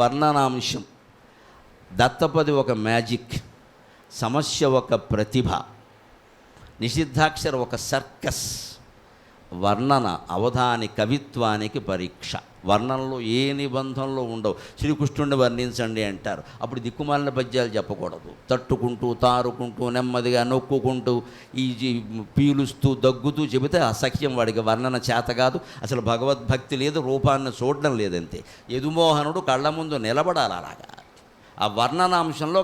వర్ణనాంశం. దత్తపది ఒక మ్యాజిక్, సమస్య ఒక ప్రతిభ, నిషిద్ధాక్షర ఒక సర్కస్, వర్ణన అవధాని కవిత్వానికి పరీక్ష. వర్ణనలో ఏ నిబంధనలో ఉండవు. శ్రీకృష్ణుడిని వర్ణించండి అంటారు, అప్పుడు దిక్కుమాలిన పద్యాలు చెప్పకూడదు. తట్టుకుంటూ తారుకుంటూ నెమ్మదిగా నొక్కుకుంటూ ఈ పీలుస్తూ దగ్గుతూ చెబితే అసఖ్యం, వాడికి వర్ణన చేత కాదు. అసలు భగవద్భక్తి లేదు, రూపాన్ని చూడడం లేదంతే. యదుమోహనుడు కళ్ళ ముందు నిలబడాలి అలాగా. ఆ వర్ణనాంశంలో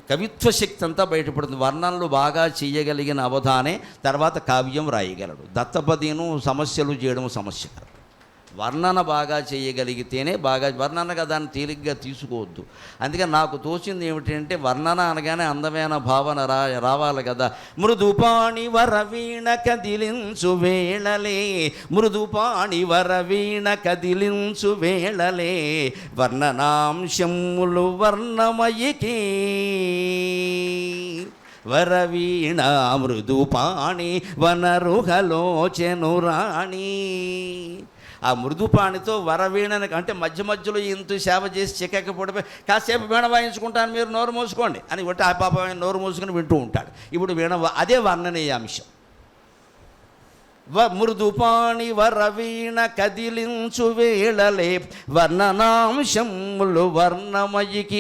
కవిత్వ శక్తి అంతా బయటపడుతుంది. వర్ణనలు బాగా చేయగలిగిన అవధానే తర్వాత కావ్యం రాయగలడు. దత్తపదిను సమస్యలు చేయడం సమస్యకరం. వర్ణన బాగా చేయగలిగితేనే వర్ణనగా దాన్ని తేలిగ్గా తీసుకోవద్దు. అందుకని నాకు తోచింది ఏమిటంటే, వర్ణన అనగానే అందమైన భావన రావాలి కదా. మృదుపాణి వరవీణ కదిలించు వేళలే, మృదుపాణి వరవీణ కదిలించు వేళలే, వర్ణనాంశములు వర్ణమయికి వరవీణ మృదుపాణి వనరుహలోచెను రాణి. ఆ మృదుపాణితో వరవీణని అంటే మధ్య మధ్యలో ఇంత సేవ చేసి చిక్కకపోవడమే, కాసేపు వీణ వాయించుకుంటాను మీరు నోరు మూసుకోండి అని ఒకటి ఆ పాప నోరు మూసుకొని వింటూ ఉంటాడు. ఇప్పుడు అదే వర్ణనీయ అంశం. మృదుపాణి వరవీణ కదిలించు వేళలే, వర్ణనాంశములు వర్ణమయికి